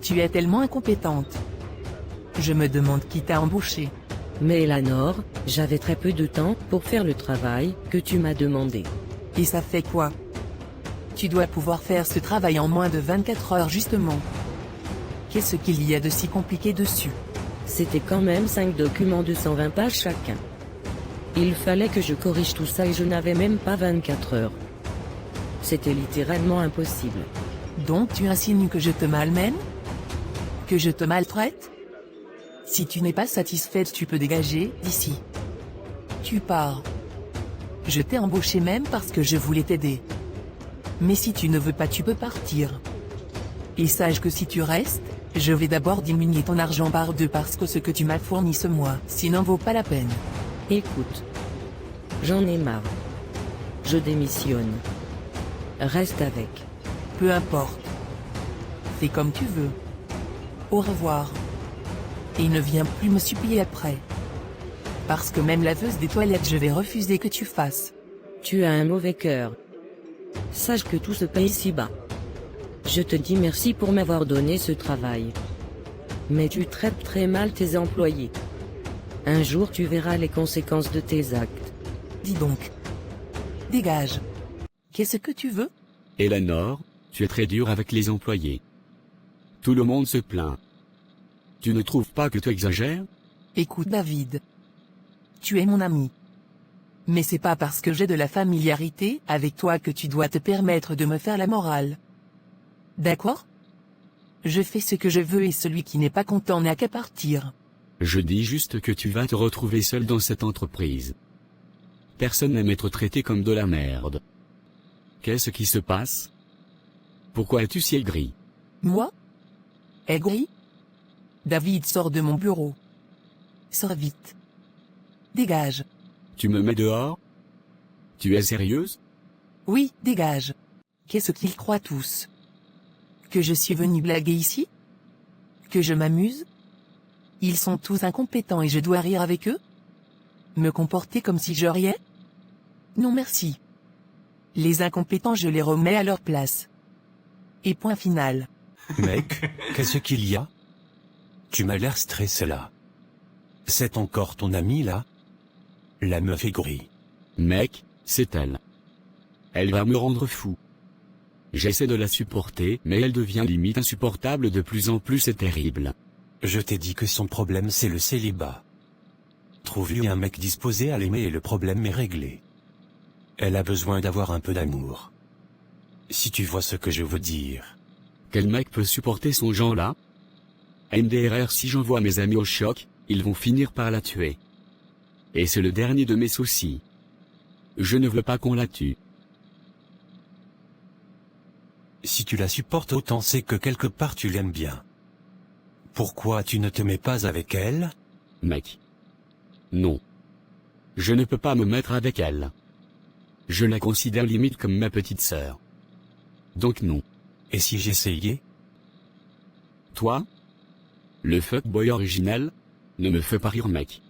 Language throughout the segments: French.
Tu es tellement incompétente. Je me demande qui t'a embauché. Mais Eleanor, j'avais très peu de temps pour faire le travail que tu m'as demandé. Et ça fait quoi? Tu dois pouvoir faire ce travail en moins de 24 heures justement. Qu'est-ce qu'il y a de si compliqué dessus? C'était quand même 5 documents de 120 pages chacun. Il fallait que je corrige tout ça et je n'avais même pas 24 heures. C'était littéralement impossible. Donc tu insinues que je te malmène? Que je te maltraite? Si tu n'es pas satisfaite, tu peux dégager d'ici. Tu pars. Je t'ai embauché même parce que je voulais t'aider. Mais si tu ne veux pas, tu peux partir. Et sache que si tu restes, je vais d'abord diminuer ton argent par 2 parce que ce que tu m'as fourni ce mois, sinon vaut pas la peine. Écoute. J'en ai marre. Je démissionne. Reste avec. Peu importe. Fais comme tu veux. Au revoir. Et ne viens plus me supplier après. Parce que même laveuse des toilettes, je vais refuser que tu fasses. Tu as un mauvais cœur. Sache que tout se paye ici-bas. Je te dis merci pour m'avoir donné ce travail. Mais tu traites très mal tes employés. Un jour tu verras les conséquences de tes actes. Dis donc. Dégage. Qu'est-ce que tu veux? Eleanor, tu es très dur avec les employés. Tout le monde se plaint. Tu ne trouves pas que tu exagères? Écoute David. Tu es mon ami. Mais c'est pas parce que j'ai de la familiarité avec toi que tu dois te permettre de me faire la morale. D'accord? Je fais ce que je veux et celui qui n'est pas content n'a qu'à partir. Je dis juste que tu vas te retrouver seul dans cette entreprise. Personne n'aime être traité comme de la merde. Qu'est-ce qui se passe? Pourquoi es-tu si aigri? Moi? Aigri? David, sors de mon bureau. Sors vite. Dégage. Tu me mets dehors? Tu es sérieuse? Oui, dégage. Qu'est-ce qu'ils croient tous? Que je suis venu blaguer ici? Que je m'amuse? Ils sont tous incompétents et je dois rire avec eux? Me comporter comme si je riais? Non merci. Les incompétents, je les remets à leur place. Et point final. Mec, qu'est-ce qu'il y a? Tu m'as l'air stressé là. C'est encore ton amie là? La meuf aigrie. Mec, c'est elle. Elle va me rendre fou. J'essaie de la supporter, mais elle devient limite insupportable de plus en plus, c'est terrible. Je t'ai dit que son problème c'est le célibat. Trouve-lui un mec disposé à l'aimer et le problème est réglé. Elle a besoin d'avoir un peu d'amour. Si tu vois ce que je veux dire. Quel mec peut supporter son genre là? MDRR, si j'envoie mes amis au choc, ils vont finir par la tuer. Et c'est le dernier de mes soucis. Je ne veux pas qu'on la tue. Si tu la supportes autant, c'est que quelque part tu l'aimes bien. Pourquoi tu ne te mets pas avec elle? Mec. Non. Je ne peux pas me mettre avec elle. Je la considère limite comme ma petite sœur. Donc non. Et si j'essayais? Toi? Le fuckboy original? Ne me fais pas rire, mec.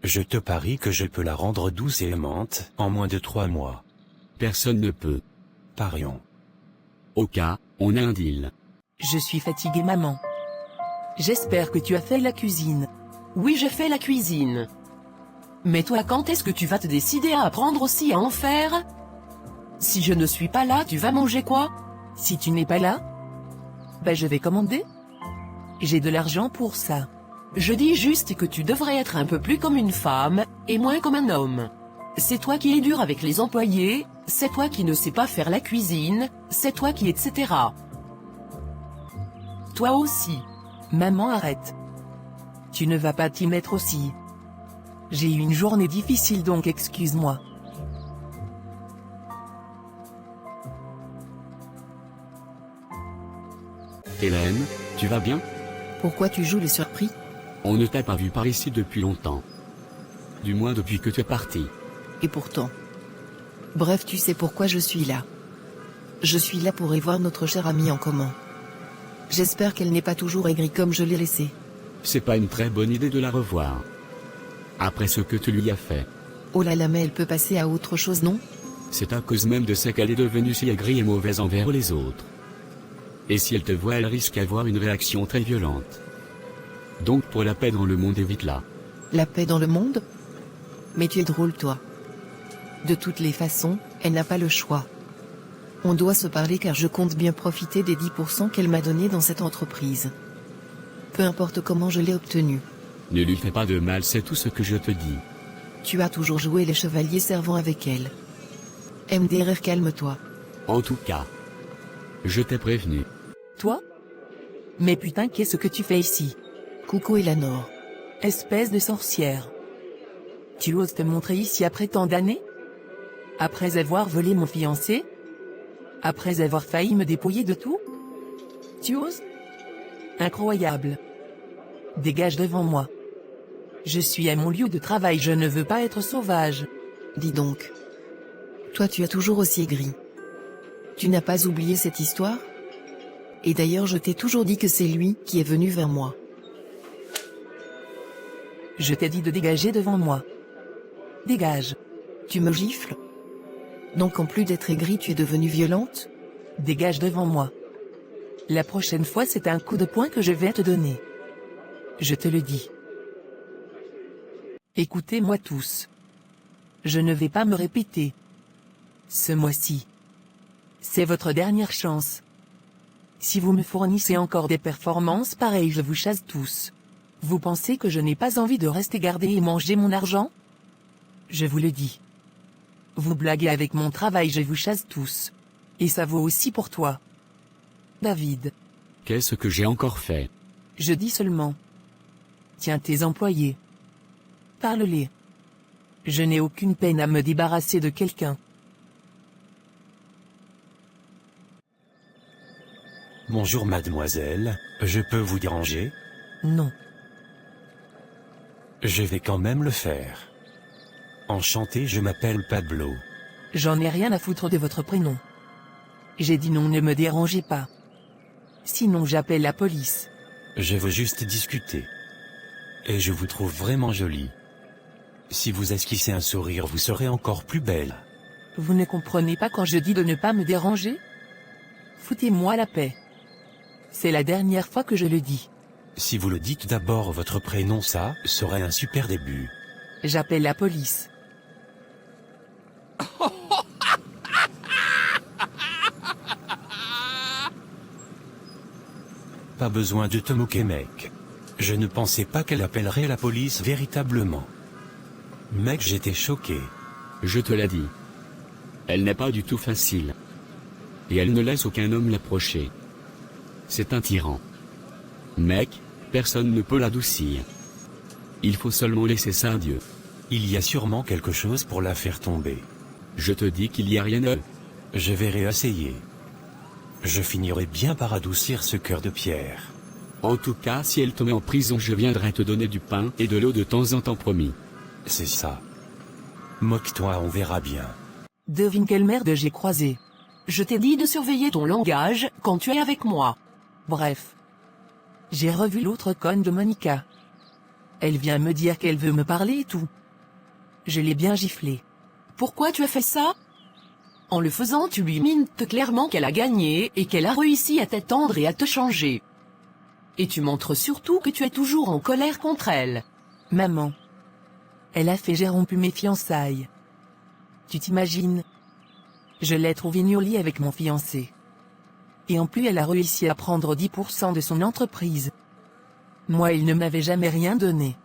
Je te parie que je peux la rendre douce et aimante en moins de 3 mois. Personne ne peut. Parions. Au cas, on a un deal. Je suis fatiguée maman. J'espère que tu as fait la cuisine. Oui, j'ai fait la cuisine. Mais toi, quand est-ce que tu vas te décider à apprendre aussi à en faire? Si je ne suis pas là, tu vas manger quoi? Si tu n'es pas là, ben je vais commander. J'ai de l'argent pour ça. Je dis juste que tu devrais être un peu plus comme une femme, et moins comme un homme. C'est toi qui es dur avec les employés, c'est toi qui ne sais pas faire la cuisine, c'est toi qui etc. Toi aussi. Maman, arrête. Tu ne vas pas t'y mettre aussi. J'ai eu une journée difficile donc excuse-moi. Hélène, tu vas bien? Pourquoi tu joues les surpris? On ne t'a pas vu par ici depuis longtemps. Du moins depuis que tu es parti. Et pourtant. Bref, tu sais pourquoi je suis là. Je suis là pour y voir notre chère amie en commun. J'espère qu'elle n'est pas toujours aigrie comme je l'ai laissée. C'est pas une très bonne idée de la revoir. Après ce que tu lui as fait. Oh là là, mais elle peut passer à autre chose, non? C'est à cause même de ce qu'elle est devenue si aigrie et mauvaise envers les autres. Et si elle te voit, elle risque d'avoir une réaction très violente. Donc pour la paix dans le monde, évite-la. La paix dans le monde? Mais tu es drôle toi. De toutes les façons, elle n'a pas le choix. On doit se parler car je compte bien profiter des 10% qu'elle m'a donnés dans cette entreprise. Peu importe comment je l'ai obtenu. Ne lui fais pas de mal, c'est tout ce que je te dis. Tu as toujours joué les chevaliers servants avec elle. MDR, calme-toi. En tout cas, je t'ai prévenu. Toi? Mais putain, qu'est-ce que tu fais ici? Coucou Eleanor. Espèce de sorcière. Tu oses te montrer ici après tant d'années? Après avoir volé mon fiancé? Après avoir failli me dépouiller de tout? Tu oses? Incroyable. Dégage devant moi. Je suis à mon lieu de travail, je ne veux pas être sauvage. Dis donc. Toi tu as toujours aussi aigri. Tu n'as pas oublié cette histoire? Et d'ailleurs je t'ai toujours dit que c'est lui qui est venu vers moi. Je t'ai dit de dégager devant moi. Dégage. Tu me gifles? Donc en plus d'être aigri tu es devenue violente? Dégage devant moi. La prochaine fois c'est un coup de poing que je vais te donner. Je te le dis. Écoutez-moi tous. Je ne vais pas me répéter. Ce mois-ci. C'est votre dernière chance. Si vous me fournissez encore des performances pareilles, je vous chasse tous. Vous pensez que je n'ai pas envie de rester gardé et manger mon argent? Je vous le dis. Vous blaguez avec mon travail, je vous chasse tous. Et ça vaut aussi pour toi. David. Qu'est-ce que j'ai encore fait? Je dis seulement. Tiens tes employés. Parle-les. Je n'ai aucune peine à me débarrasser de quelqu'un. Bonjour mademoiselle, je peux vous déranger? Non. Je vais quand même le faire. Enchanté, je m'appelle Pablo. J'en ai rien à foutre de votre prénom. J'ai dit non, ne me dérangez pas. Sinon j'appelle la police. Je veux juste discuter. Et je vous trouve vraiment jolie. Si vous esquissez un sourire, vous serez encore plus belle. Vous ne comprenez pas quand je dis de ne pas me déranger? Foutez-moi la paix. C'est la dernière fois que je le dis. Si vous le dites d'abord votre prénom, ça serait un super début. J'appelle la police. Pas besoin de te moquer, mec. Je ne pensais pas qu'elle appellerait la police véritablement. Mec, j'étais choqué. Je te l'ai dit. Elle n'est pas du tout facile. Et elle ne laisse aucun homme l'approcher. C'est un tyran. Mec, personne ne peut l'adoucir. Il faut seulement laisser ça à Dieu. Il y a sûrement quelque chose pour la faire tomber. Je te dis qu'il y a rien à... Je vais réessayer. Je finirai bien par adoucir ce cœur de pierre. En tout cas, si elle te met en prison, je viendrai te donner du pain et de l'eau de temps en temps, promis. C'est ça. Moque-toi, on verra bien. Devine quelle merde j'ai croisé. Je t'ai dit de surveiller ton langage quand tu es avec moi. Bref. J'ai revu l'autre conne de Monica. Elle vient me dire qu'elle veut me parler et tout. Je l'ai bien giflé. Pourquoi tu as fait ça? En le faisant, tu lui mintes clairement qu'elle a gagné et qu'elle a réussi à t'étendre et à te changer. Et tu montres surtout que tu es toujours en colère contre elle. Maman. Elle a fait j'ai rompu mes fiançailles. Tu t'imagines? Je l'ai trouvée nulle avec mon fiancé. Et en plus elle a réussi à prendre 10% de son entreprise. Moi il ne m'avait jamais rien donné.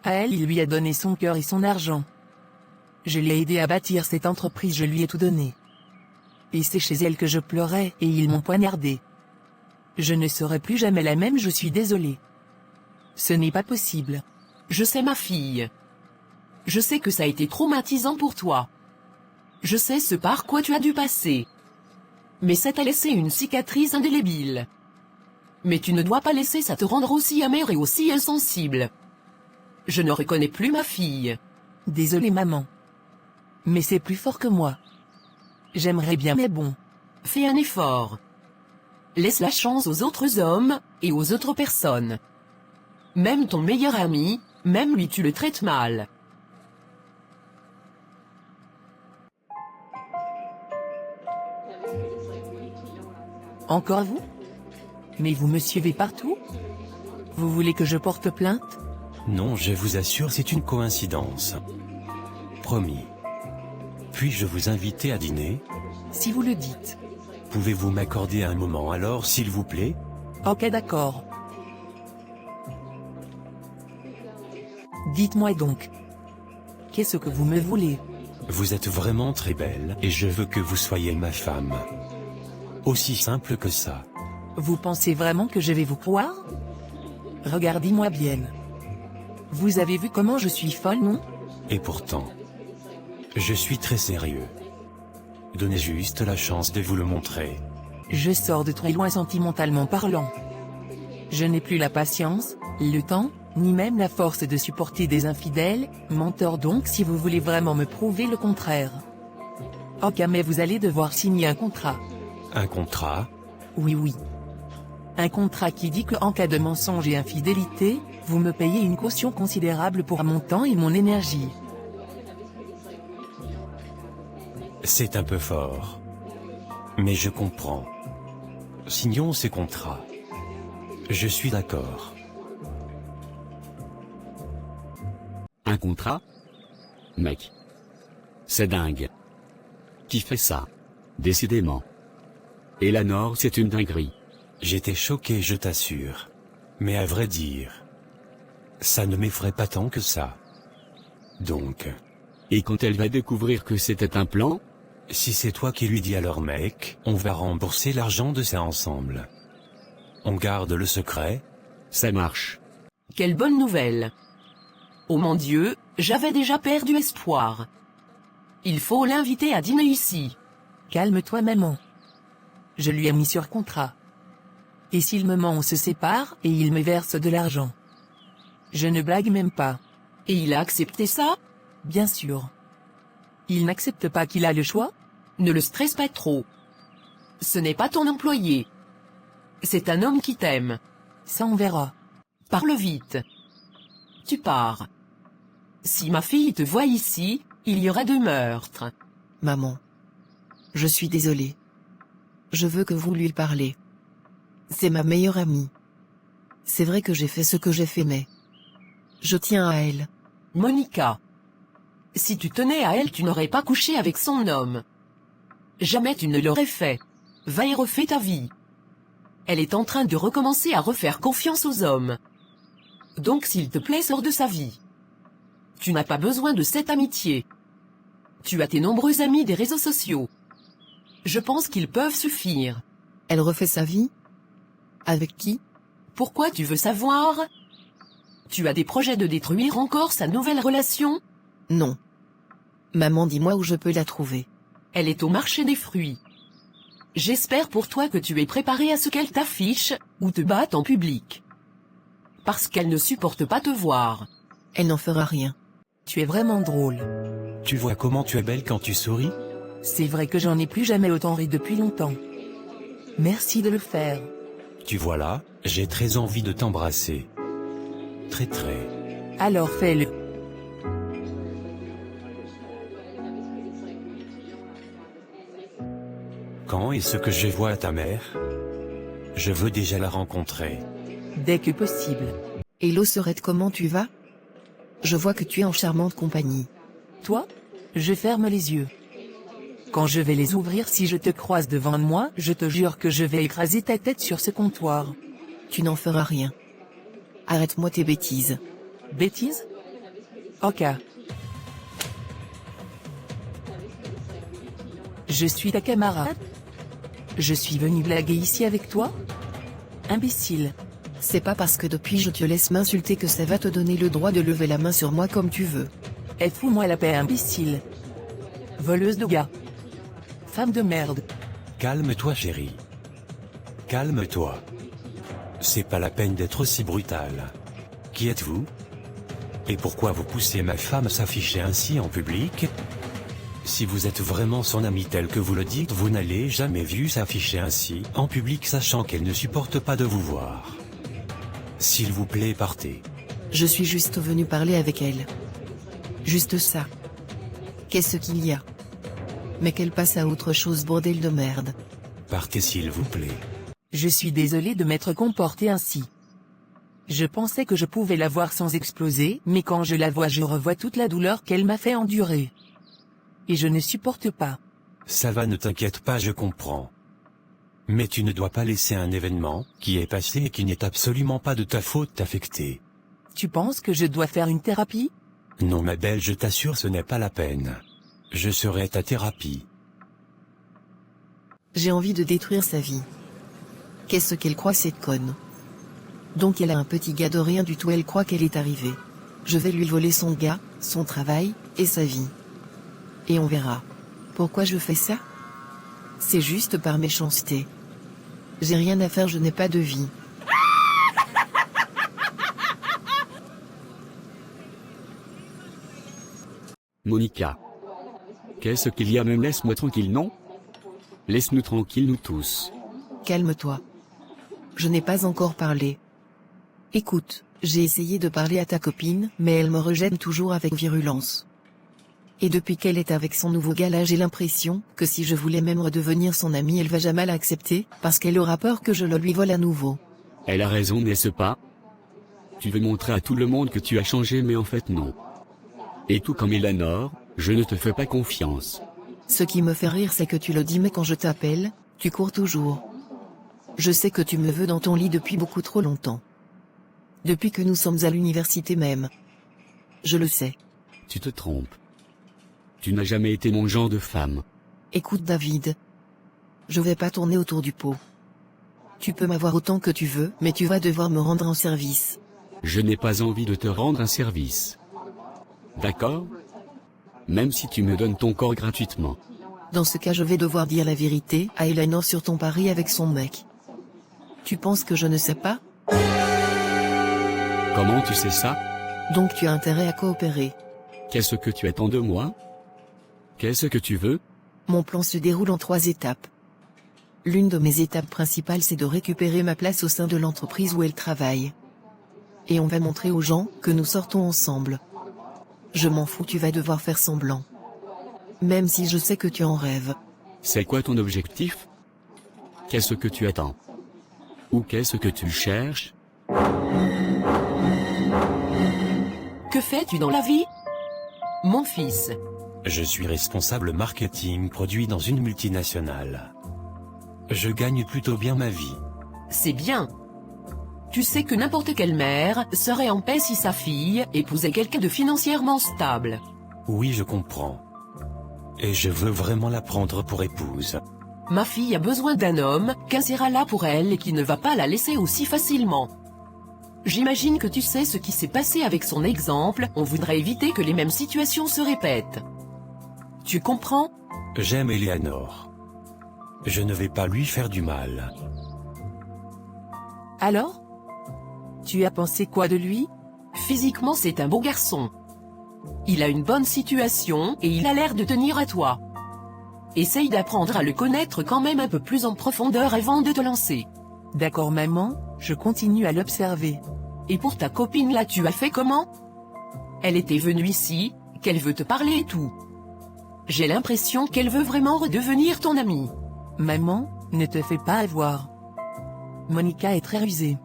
À elle il lui a donné son cœur et son argent. Je l'ai aidé à bâtir cette entreprise, je lui ai tout donné. Et c'est chez elle que je pleurais et ils m'ont poignardé. Je ne serai plus jamais la même, je suis désolée. Ce n'est pas possible. Je sais ma fille. Je sais que ça a été traumatisant pour toi. Je sais ce par quoi tu as dû passer. Mais ça t'a laissé une cicatrice indélébile. Mais tu ne dois pas laisser ça te rendre aussi amère et aussi insensible. Je ne reconnais plus ma fille. Désolée maman. Mais c'est plus fort que moi. J'aimerais bien mais bon. Fais un effort. Laisse la chance aux autres hommes, et aux autres personnes. Même ton meilleur ami, même lui tu le traites mal. Encore vous? Mais vous me suivez partout? Vous voulez que je porte plainte? Non, je vous assure, c'est une coïncidence. Promis. Puis-je vous inviter à dîner? Si vous le dites. Pouvez-vous m'accorder un moment alors, s'il vous plaît? Ok, d'accord. Dites-moi donc. Qu'est-ce que vous me voulez? Vous êtes vraiment très belle, et je veux que vous soyez ma femme. Aussi simple que ça. Vous pensez vraiment que je vais vous croire? Regardez-moi bien. Vous avez vu comment je suis folle, non? Et pourtant, je suis très sérieux. Donnez juste la chance de vous le montrer. Je sors de très loin sentimentalement parlant. Je n'ai plus la patience, le temps, ni même la force de supporter des infidèles, menteurs donc si vous voulez vraiment me prouver le contraire. Ok, mais vous allez devoir signer un contrat. Un contrat? Oui, oui. Un contrat qui dit que en cas de mensonge et infidélité, vous me payez une caution considérable pour mon temps et mon énergie. C'est un peu fort. Mais je comprends. Signons ces contrats. Je suis d'accord. Un contrat? Mec. C'est dingue. Qui fait ça? Décidément. Eleanor, c'est une dinguerie. J'étais choqué, je t'assure. Mais à vrai dire, ça ne m'effraie pas tant que ça. Donc, Et quand elle va découvrir que c'était un plan? si c'est toi qui lui dis alors mec, on va rembourser l'argent de ça ensemble. On garde le secret? Ça marche. Quelle bonne nouvelle. Oh mon Dieu, j'avais déjà perdu espoir. Il faut l'inviter à dîner ici. Calme-toi, maman. Je lui ai mis sur contrat. Et s'il me ment, on se sépare et il me verse de l'argent. Je ne blague même pas. Et il a accepté ça? Bien sûr. Il n'accepte pas qu'il a le choix? Ne le stresse pas trop. Ce n'est pas ton employé. C'est un homme qui t'aime. Ça on verra. Parle vite. Tu pars. Si ma fille te voit ici, il y aura 2 meurtres. Maman. Je suis désolée. Je veux que vous lui parlez. C'est ma meilleure amie. C'est vrai que j'ai fait ce que j'ai fait, mais je tiens à elle. Monica. Si tu tenais à elle, tu n'aurais pas couché avec son homme. Jamais tu ne l'aurais fait. Va et refais ta vie. Elle est en train de recommencer à refaire confiance aux hommes. Donc s'il te plaît, sors de sa vie. Tu n'as pas besoin de cette amitié. Tu as tes nombreux amis des réseaux sociaux. Je pense qu'ils peuvent suffire. Elle refait sa vie? Avec qui? Pourquoi tu veux savoir? Tu as des projets de détruire encore sa nouvelle relation? Non. Maman, dis-moi où je peux la trouver. Elle est au marché des fruits. J'espère pour toi que tu es préparé à ce qu'elle t'affiche, ou te batte en public. Parce qu'elle ne supporte pas te voir. Elle n'en fera rien. Tu es vraiment drôle. Tu vois comment tu es belle quand tu souris? C'est vrai que j'en ai plus jamais autant ri depuis longtemps. Merci de le faire. Tu vois là, j'ai très envie de t'embrasser. Très très. Alors fais-le. Quand est-ce que je vois ta mère? Je veux déjà la rencontrer. Dès que possible. Hello Serette, comment tu vas? Je vois que tu es en charmante compagnie. Toi? Je ferme les yeux. Quand je vais les ouvrir, si je te croise devant moi, je te jure que je vais écraser ta tête sur ce comptoir. Tu n'en feras rien. Arrête-moi tes bêtises. Bêtise? Ok. Je suis ta camarade. Je suis venu blaguer ici avec toi? Imbécile. C'est pas parce que depuis je te laisse m'insulter que ça va te donner le droit de lever la main sur moi comme tu veux. Eh, fous-moi la paix, imbécile. Voleuse de gars. Femme de merde. Calme-toi chérie. Calme-toi. C'est pas la peine d'être aussi brutal. Qui êtes-vous? Et pourquoi vous poussez ma femme à s'afficher ainsi en public? Si vous êtes vraiment son amie tel que vous le dites, vous n'allez jamais vu s'afficher ainsi en public sachant qu'elle ne supporte pas de vous voir. S'il vous plaît, partez. Je suis juste venu parler avec elle. Juste ça. Qu'est-ce qu'il y a? Mais qu'elle passe à autre chose, bordel de merde. Partez s'il vous plaît. Je suis désolé de m'être comporté ainsi. Je pensais que je pouvais la voir sans exploser, mais quand je la vois je revois toute la douleur qu'elle m'a fait endurer. Et je ne supporte pas. Ça va, ne t'inquiète pas, je comprends. Mais tu ne dois pas laisser un événement, qui est passé et qui n'est absolument pas de ta faute, t'affecter. Tu penses que je dois faire une thérapie? Non ma belle, je t'assure, ce n'est pas la peine. Je serai ta thérapie. J'ai envie de détruire sa vie. Qu'est-ce qu'elle croit cette conne? Donc elle a un petit gars de rien du tout, elle croit qu'elle est arrivée. Je vais lui voler son gars, son travail, et sa vie. Et on verra. Pourquoi je fais ça? C'est juste par méchanceté. J'ai rien à faire, je n'ai pas de vie. Monica. Qu'est-ce qu'il y a, même laisse-moi tranquille, non? Laisse-nous tranquille, nous tous. Calme-toi. Je n'ai pas encore parlé. Écoute, j'ai essayé de parler à ta copine, mais elle me rejette toujours avec virulence. Et depuis qu'elle est avec son nouveau gars là, j'ai l'impression que si je voulais même redevenir son amie, elle va jamais l'accepter, parce qu'elle aura peur que je le lui vole à nouveau. Elle a raison, n'est-ce pas? Tu veux montrer à tout le monde que tu as changé, mais en fait non. Et tout comme Eleanor, je ne te fais pas confiance. Ce qui me fait rire c'est que tu le dis, mais quand je t'appelle, tu cours toujours. Je sais que tu me veux dans ton lit depuis beaucoup trop longtemps. Depuis que nous sommes à l'université même. Je le sais. Tu te trompes. Tu n'as jamais été mon genre de femme. Écoute David. Je vais pas tourner autour du pot. Tu peux m'avoir autant que tu veux, mais tu vas devoir me rendre un service. Je n'ai pas envie de te rendre un service. D'accord? Même si tu me donnes ton corps gratuitement. Dans ce cas, je vais devoir dire la vérité à Eleanor sur ton pari avec son mec. Tu penses que je ne sais pas? Comment tu sais ça? Donc tu as intérêt à coopérer. Qu'est-ce que tu attends de moi? Qu'est-ce que tu veux? Mon plan se déroule en 3 étapes. L'une de mes étapes principales, c'est de récupérer ma place au sein de l'entreprise où elle travaille. Et on va montrer aux gens que nous sortons ensemble. Je m'en fous, tu vas devoir faire semblant. Même si je sais que tu en rêves. C'est quoi ton objectif? Qu'est-ce que tu attends? Ou qu'est-ce que tu cherches? Que fais-tu dans la vie? Mon fils. Je suis responsable marketing produit dans une multinationale. Je gagne plutôt bien ma vie. C'est bien. Tu sais que n'importe quelle mère serait en paix si sa fille épousait quelqu'un de financièrement stable. Oui, je comprends. Et je veux vraiment la prendre pour épouse. Ma fille a besoin d'un homme qui sera là pour elle et qui ne va pas la laisser aussi facilement. J'imagine que tu sais ce qui s'est passé avec son exemple, on voudrait éviter que les mêmes situations se répètent. Tu comprends? J'aime Eleanor. Je ne vais pas lui faire du mal. Alors? Tu as pensé quoi de lui? Physiquement c'est un beau garçon. Il a une bonne situation et il a l'air de tenir à toi. Essaye d'apprendre à le connaître quand même un peu plus en profondeur avant de te lancer. D'accord maman, je continue à l'observer. Et pour ta copine là, tu as fait comment? Elle était venue ici, qu'elle veut te parler et tout. J'ai l'impression qu'elle veut vraiment redevenir ton amie. Maman, ne te fais pas avoir. Monica est très rusée.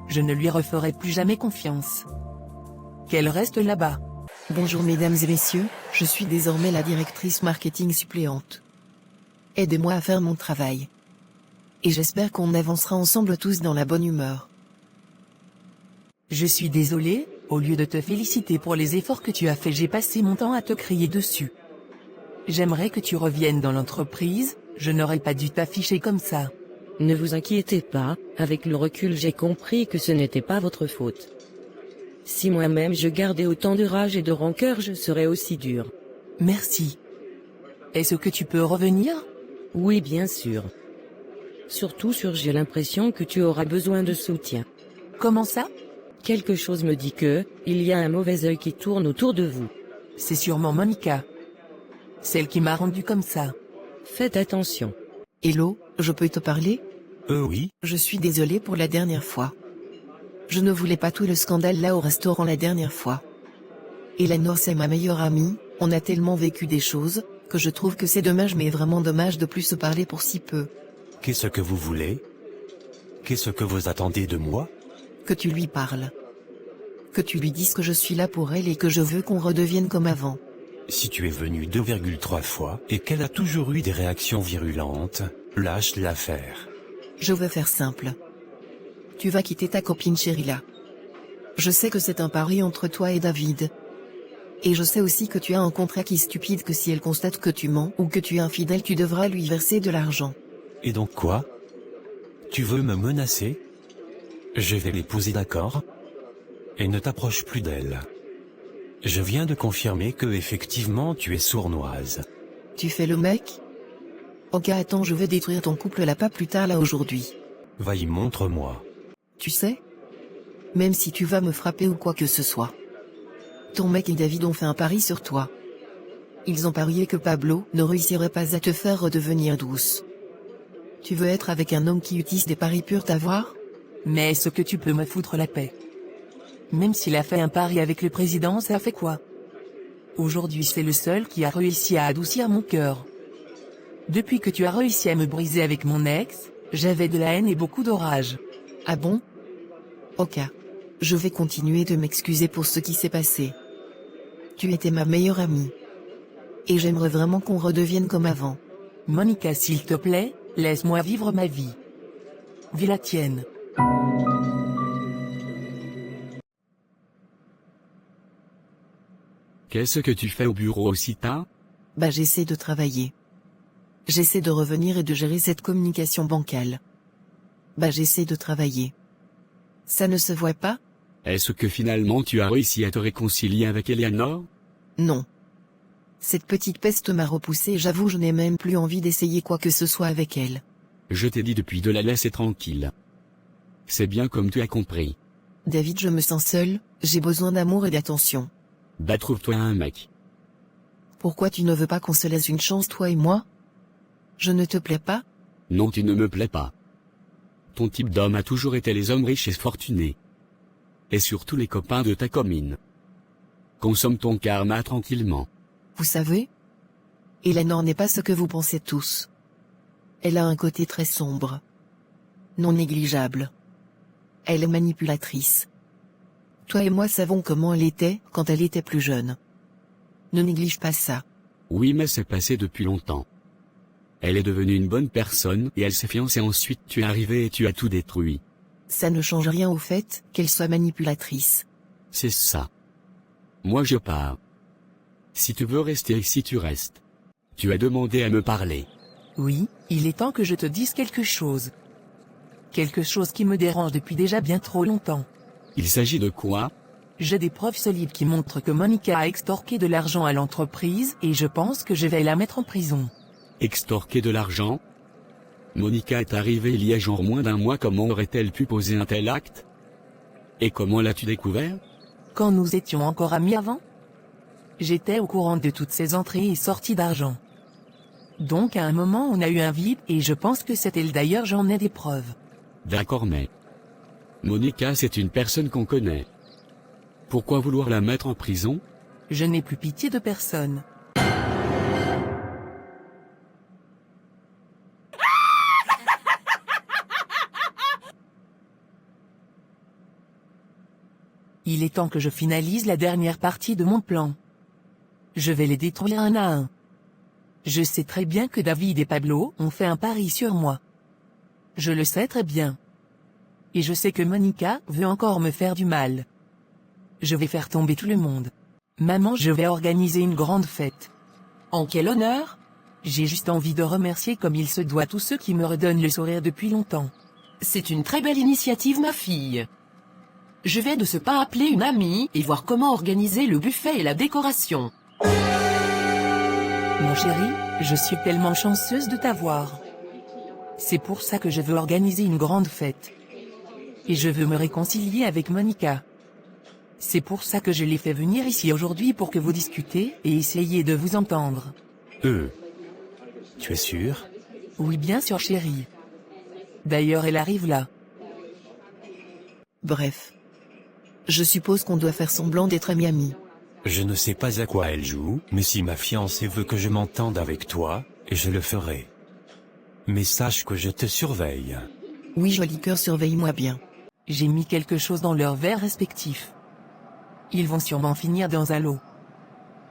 Je ne lui referai plus jamais confiance. Qu'elle reste là-bas. Bonjour mesdames et messieurs, je suis désormais la directrice marketing suppléante. Aidez-moi à faire mon travail. Et j'espère qu'on avancera ensemble tous dans la bonne humeur. Je suis désolée, au lieu de te féliciter pour les efforts que tu as faits, j'ai passé mon temps à te crier dessus. J'aimerais que tu reviennes dans l'entreprise, je n'aurais pas dû t'afficher comme ça. Ne vous inquiétez pas, avec le recul j'ai compris que ce n'était pas votre faute. Si moi-même je gardais autant de rage et de rancœur, je serais aussi dur. Merci. Est-ce que tu peux revenir? Oui, bien sûr. Surtout j'ai l'impression que tu auras besoin de soutien. Comment ça? Quelque chose me dit que, il y a un mauvais œil qui tourne autour de vous. C'est sûrement Monica. Celle qui m'a rendu comme ça. Faites attention. Hello, je peux te parler? Oui. Je suis désolée pour la dernière fois. Je ne voulais pas tout le scandale là au restaurant la dernière fois. Eleanor c'est ma meilleure amie, on a tellement vécu des choses, que je trouve que c'est dommage, mais vraiment dommage de plus se parler pour si peu. Qu'est-ce que vous voulez? expliquer ce que vous attendez de moi? Que tu lui parles. Que tu lui dises que je suis là pour elle et que je veux qu'on redevienne comme avant. Si tu es venu 2,3 fois et qu'elle a toujours eu des réactions virulentes, lâche l'affaire. Je veux faire simple. Tu vas quitter ta copine Sheryla. Je sais que c'est un pari entre toi et David. Et je sais aussi que tu as un contrat qui est stupide, que si elle constate que tu mens ou que tu es infidèle, tu devras lui verser de l'argent. Et donc quoi? Tu veux me menacer? Je vais l'épouser, d'accord? Et ne t'approche plus d'elle. Je viens de confirmer que effectivement tu es sournoise. Tu fais le mec? Ok, attends, je vais détruire ton couple là, pas plus tard, là, aujourd'hui. Va-y, montre-moi. Tu sais? Même si tu vas me frapper ou quoi que ce soit. Ton mec et David ont fait un pari sur toi. Ils ont parié que Pablo ne réussirait pas à te faire redevenir douce. Tu veux être avec un homme qui utilise des paris purs t'avoir? Mais est-ce que tu peux me foutre la paix? Même s'il a fait un pari avec le président, ça fait quoi? Aujourd'hui c'est le seul qui a réussi à adoucir mon cœur. Depuis que tu as réussi à me briser avec mon ex, j'avais de la haine et beaucoup d'orage. Ah bon? Ok. Je vais continuer de m'excuser pour ce qui s'est passé. Tu étais ma meilleure amie. Et j'aimerais vraiment qu'on redevienne comme avant. Monica, s'il te plaît, laisse-moi vivre ma vie. Vis la tienne. Qu'est-ce que tu fais au bureau aussi tard? Bah, j'essaie de travailler. J'essaie de revenir et de gérer cette communication bancale. Bah, j'essaie de travailler. Ça ne se voit pas? Est-ce que finalement tu as réussi à te réconcilier avec Eleanor? Non. Cette petite peste m'a repoussé et j'avoue je n'ai même plus envie d'essayer quoi que ce soit avec elle. Je t'ai dit depuis de la laisser tranquille. C'est bien comme tu as compris. David, je me sens seule, j'ai besoin d'amour et d'attention. Bah trouve-toi un mec. Pourquoi tu ne veux pas qu'on se laisse une chance, toi et moi? Je ne te plais pas? Non, tu ne me plais pas. Ton type d'homme a toujours été les hommes riches et fortunés. Et surtout les copains de ta commune. Consomme ton karma tranquillement. Vous savez? Eleanor n'est pas ce que vous pensez tous. Elle a un côté très sombre. Non négligeable. Elle est manipulatrice. Toi et moi savons comment elle était quand elle était plus jeune. Ne néglige pas ça. Oui, mais c'est passé depuis longtemps. Elle est devenue une bonne personne et elle s'est fiancée, ensuite tu es arrivé et tu as tout détruit. Ça ne change rien au fait qu'elle soit manipulatrice. C'est ça. Moi je pars. Si tu veux rester ici, tu restes. Tu as demandé à me parler. Oui, il est temps que je te dise quelque chose. Quelque chose qui me dérange depuis déjà bien trop longtemps. Il s'agit de quoi? J'ai des preuves solides qui montrent que Monica a extorqué de l'argent à l'entreprise et je pense que je vais la mettre en prison. Extorquer de l'argent? Monica est arrivée il y a genre moins d'un mois, comment aurait-elle pu poser un tel acte? Et comment l'as-tu découvert? Quand nous étions encore amis avant? J'étais au courant de toutes ces entrées et sorties d'argent. Donc à un moment on a eu un vide et je pense que c'est elle, d'ailleurs j'en ai des preuves. D'accord, mais... Monica, c'est une personne qu'on connaît. Pourquoi vouloir la mettre en prison? Je n'ai plus pitié de personne. Il est temps que je finalise la dernière partie de mon plan. Je vais les détruire un à un. Je sais très bien que David et Pablo ont fait un pari sur moi. Je le sais très bien. Et je sais que Monica veut encore me faire du mal. Je vais faire tomber tout le monde. Maman, je vais organiser une grande fête. En quel honneur? J'ai juste envie de remercier comme il se doit tous ceux qui me redonnent le sourire depuis longtemps. C'est une très belle initiative, ma fille. Je vais de ce pas appeler une amie et voir comment organiser le buffet et la décoration. Mon chéri, je suis tellement chanceuse de t'avoir. C'est pour ça que je veux organiser une grande fête. Et je veux me réconcilier avec Monica. C'est pour ça que je l'ai fait venir ici aujourd'hui pour que vous discutez et essayiez de vous entendre. Tu es sûr? Oui, bien sûr, chérie. D'ailleurs, elle arrive là. Bref. Je suppose qu'on doit faire semblant d'être amis. Je ne sais pas à quoi elle joue, mais si ma fiancée veut que je m'entende avec toi, je le ferai. Mais sache que je te surveille. Oui, joli cœur, surveille-moi bien. J'ai mis quelque chose dans leurs verres respectifs. Ils vont sûrement finir dans un lot.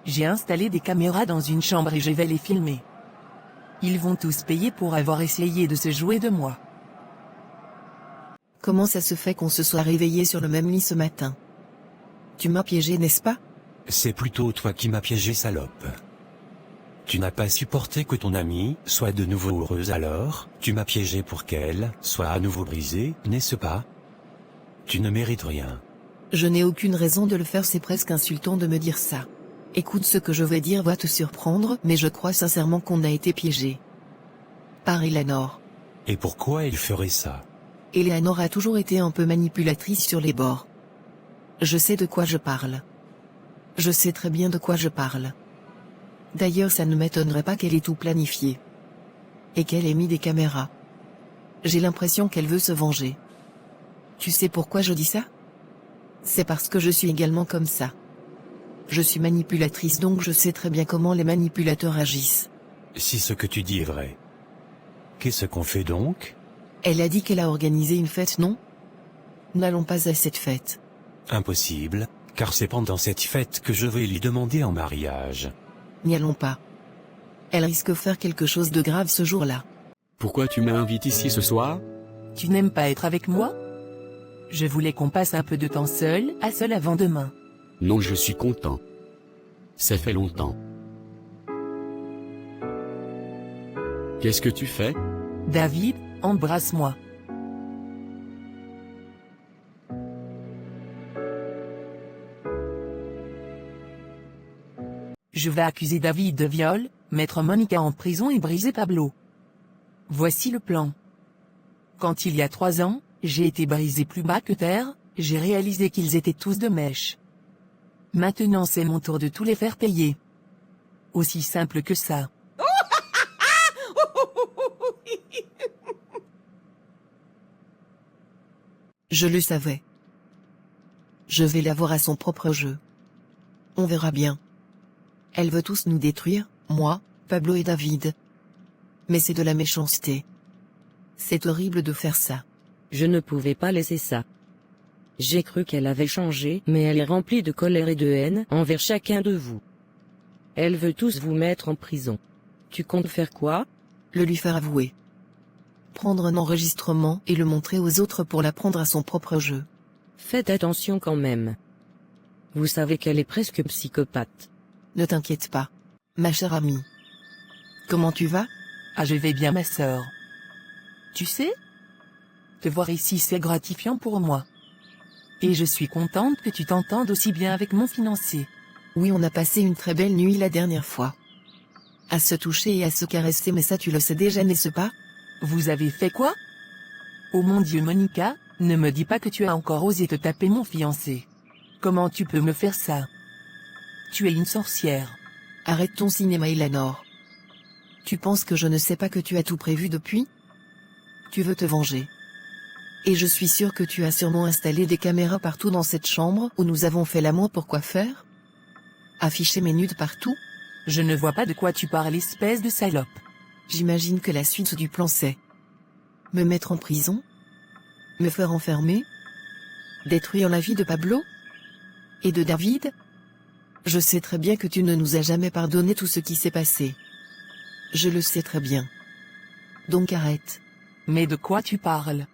J'ai installé des caméras dans une chambre et je vais les filmer. Ils vont tous payer pour avoir essayé de se jouer de moi. Comment ça se fait qu'on se soit réveillé sur le même lit ce matin? Tu m'as piégé, n'est-ce pas? C'est plutôt toi qui m'as piégé, salope. Tu n'as pas supporté que ton amie soit de nouveau heureuse, alors tu m'as piégé pour qu'elle soit à nouveau brisée, n'est-ce pas? Tu ne mérites rien. Je n'ai aucune raison de le faire, c'est presque insultant de me dire ça. Écoute, ce que je vais dire va te surprendre, mais je crois sincèrement qu'on a été piégé. Par Eleanor. Et pourquoi il ferait ça? Eleanor a toujours été un peu manipulatrice sur les bords. Je sais de quoi je parle. Je sais très bien de quoi je parle. D'ailleurs, ça ne m'étonnerait pas qu'elle ait tout planifié. Et qu'elle ait mis des caméras. J'ai l'impression qu'elle veut se venger. Tu sais pourquoi je dis ça? C'est parce que je suis également comme ça. Je suis manipulatrice, donc je sais très bien comment les manipulateurs agissent. Si ce que tu dis est vrai. Qu'est-ce qu'on fait donc? Elle a dit qu'elle a organisé une fête, non? N'allons pas à cette fête. Impossible, car c'est pendant cette fête que je vais lui demander en mariage. N'y allons pas. Elle risque de faire quelque chose de grave ce jour-là. Pourquoi tu m'invites ici ce soir? Tu n'aimes pas être avec moi? Je voulais qu'on passe un peu de temps seul à seul avant demain. Non, je suis content. Ça fait longtemps. Qu'est-ce que tu fais? David, embrasse-moi. Je vais accuser David de viol, mettre Monica en prison et briser Pablo. Voici le plan. Quand il y a 3 ans, j'ai été brisé plus bas que terre, j'ai réalisé qu'ils étaient tous de mèche. Maintenant c'est mon tour de tous les faire payer. Aussi simple que ça. Je le savais. Je vais la voir à son propre jeu. On verra bien. Elle veut tous nous détruire, moi, Pablo et David. Mais c'est de la méchanceté. C'est horrible de faire ça. Je ne pouvais pas laisser ça. J'ai cru qu'elle avait changé, mais elle est remplie de colère et de haine envers chacun de vous. Elle veut tous vous mettre en prison. Tu comptes faire quoi? Le lui faire avouer. Prendre un enregistrement et le montrer aux autres pour la prendre à son propre jeu. Faites attention quand même. Vous savez qu'elle est presque psychopathe. Ne t'inquiète pas, ma chère amie. Comment tu vas? Ah, je vais bien, ma sœur. Tu sais? Te voir ici, c'est gratifiant pour moi. Et je suis contente que tu t'entendes aussi bien avec mon financier. Oui, on a passé une très belle nuit la dernière fois. À se toucher et à se caresser, mais ça tu le sais déjà, n'est-ce pas? Vous avez fait quoi? Oh mon Dieu, Monica, ne me dis pas que tu as encore osé te taper mon fiancé. Comment tu peux me faire ça? Tu es une sorcière. Arrête ton cinéma, Eleanor. Tu penses que je ne sais pas que tu as tout prévu depuis? Tu veux te venger. Et je suis sûre que tu as sûrement installé des caméras partout dans cette chambre où nous avons fait l'amour. Pourquoi faire? Afficher mes nudes partout? Je ne vois pas de quoi tu parles, espèce de salope. J'imagine que la suite du plan c'est me mettre en prison? Me faire enfermer? Détruire la vie de Pablo? Et de David? Je sais très bien que tu ne nous as jamais pardonné tout ce qui s'est passé. Je le sais très bien. Donc arrête. Mais de quoi tu parles?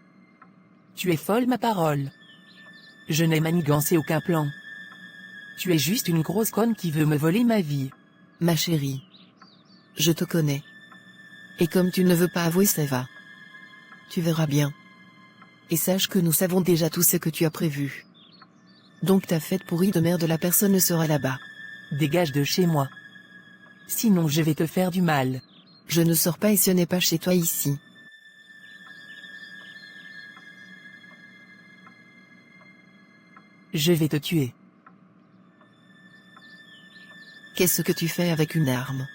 Tu es folle, ma parole. Je n'ai manigancé aucun plan. Tu es juste une grosse conne qui veut me voler ma vie. Ma chérie. Je te connais. Et comme tu ne veux pas avouer, ça va. Tu verras bien. Et sache que nous savons déjà tout ce que tu as prévu. Donc ta fête pourrie de merde, la personne ne sera là-bas. Dégage de chez moi. Sinon je vais te faire du mal. Je ne sors pas et ce n'est pas chez toi ici. Je vais te tuer. Qu'est-ce que tu fais avec une arme?